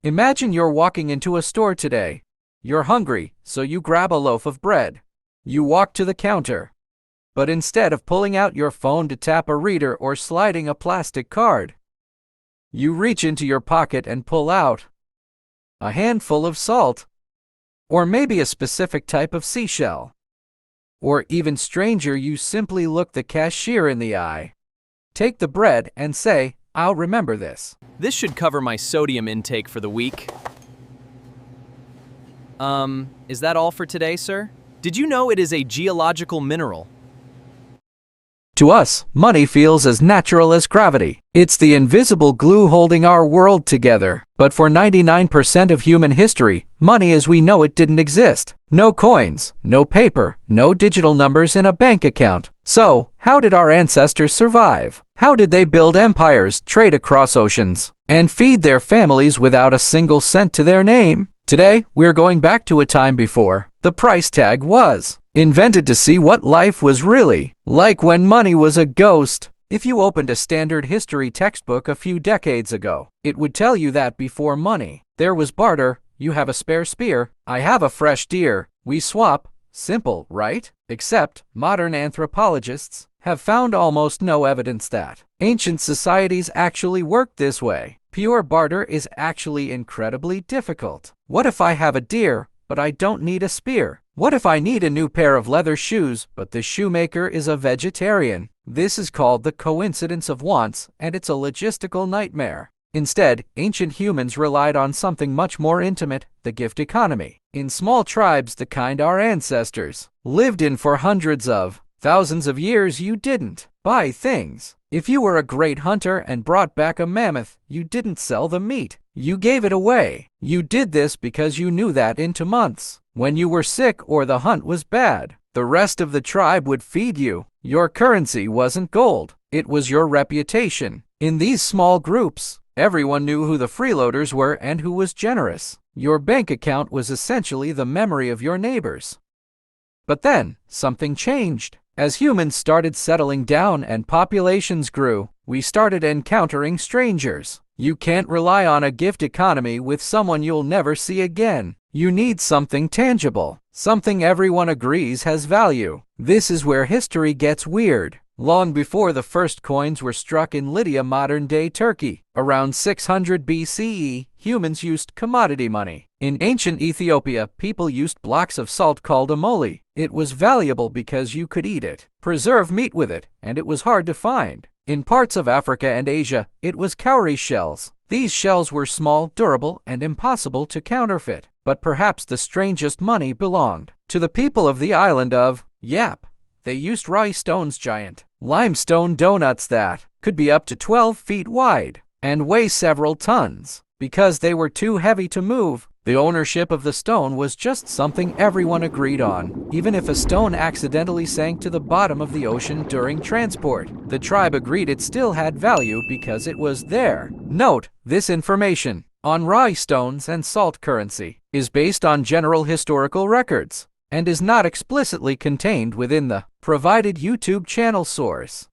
Imagine you're walking into a store today. You're hungry, so you grab a loaf of bread. You walk to the counter. But instead of pulling out your phone to tap a reader or sliding a plastic card, you reach into your pocket and pull out a handful of salt, or maybe a specific type of seashell. Or even stranger, you simply look the cashier in the eye, take the bread, and say, "I'll remember this." This should cover my sodium intake for the week. Is that all for today, sir? Did you know it is a geological mineral? To us, money feels as natural as gravity. It's the invisible glue holding our world together. But for 99% of human history, money as we know it didn't exist. No coins, no paper, no digital numbers in a bank account. So, how did our ancestors survive? How did they build empires, trade across oceans, and feed their families without a single cent to their name? Today, we're going back to a time before the price tag was invented, to see what life was really like when money was a ghost. If you opened a standard history textbook a few decades ago, it would tell you that before money, there was barter. You have a spare spear, I have a fresh deer. We swap. Simple, right? Except modern anthropologists have found almost no evidence that ancient societies actually worked this way. Pure barter is actually incredibly difficult. What if I have a deer, but I don't need a spear? What if I need a new pair of leather shoes, but the shoemaker is a vegetarian? This is called the coincidence of wants, and it's a logistical nightmare. Instead, ancient humans relied on something much more intimate, the gift economy. In small tribes, the kind our ancestors lived in for hundreds of thousands of years, you didn't buy things. If you were a great hunter and brought back a mammoth, you didn't sell the meat. You gave it away. You did this because you knew that in 2 months, when you were sick or the hunt was bad, the rest of the tribe would feed you. Your currency wasn't gold, it was your reputation. In these small groups, everyone knew who the freeloaders were and who was generous. Your bank account was essentially the memory of your neighbors. But then, something changed. As humans started settling down and populations grew, we started encountering strangers. You can't rely on a gift economy with someone you'll never see again. You need something tangible, something everyone agrees has value. This is where history gets weird. Long before the first coins were struck in Lydia, modern-day Turkey, around 600 BCE, humans used commodity money. In ancient Ethiopia, people used blocks of salt called amole. It was valuable because you could eat it, preserve meat with it, and it was hard to find. In parts of Africa and Asia, it was cowrie shells. These shells were small, durable, and impossible to counterfeit. But perhaps the strangest money belonged to the people of the island of Yap. They used Rye Stone's giant limestone donuts that could be up to 12 feet wide and weigh several tons. Because they were too heavy to move, the ownership of the stone was just something everyone agreed on. Even if a stone accidentally sank to the bottom of the ocean during transport, the tribe agreed it still had value because it was there. Note, this information on Rye stones and salt currency is based on general historical records and is not explicitly contained within the provided YouTube channel source.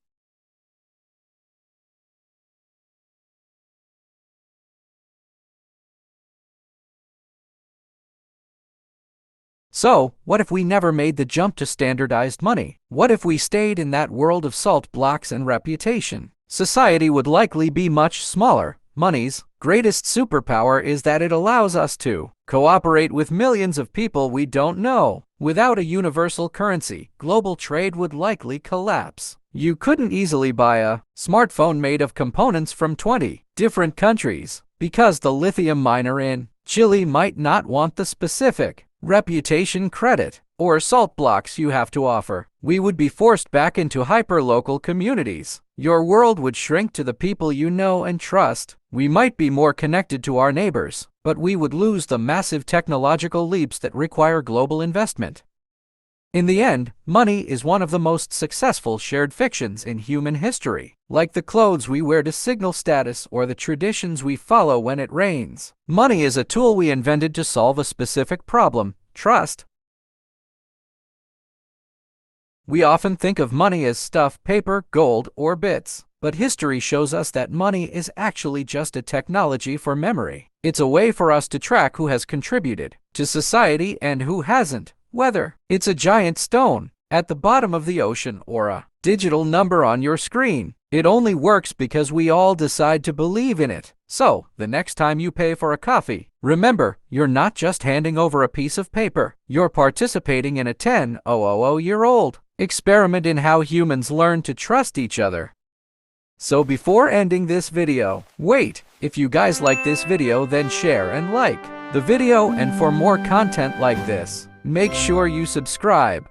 So, what if we never made the jump to standardized money? What if we stayed in that world of salt blocks and reputation? Society would likely be much smaller. Money's greatest superpower is that it allows us to cooperate with millions of people we don't know. Without a universal currency, global trade would likely collapse. You couldn't easily buy a smartphone made of components from 20 different countries because the lithium miner in Chile might not want the specific reputation credit or salt blocks you have to offer. We would be forced back into hyper-local communities. Your world would shrink to the people you know and trust. We might be more connected to our neighbors, but we would lose the massive technological leaps that require global investment. In the end, money is one of the most successful shared fictions in human history. Like the clothes we wear to signal status or the traditions we follow when it rains, money is a tool we invented to solve a specific problem: trust. We often think of money as stuff, paper, gold, or bits. But history shows us that money is actually just a technology for memory. It's a way for us to track who has contributed to society and who hasn't. Whether it's a giant stone at the bottom of the ocean or a digital number on your screen, it only works because we all decide to believe in it. So, the next time you pay for a coffee, remember, you're not just handing over a piece of paper. You're participating in a 10,000-year-old experiment in how humans learn to trust each other. So before ending this video, wait, if you guys like this video, then share and like the video, and for more content like this, make sure you subscribe.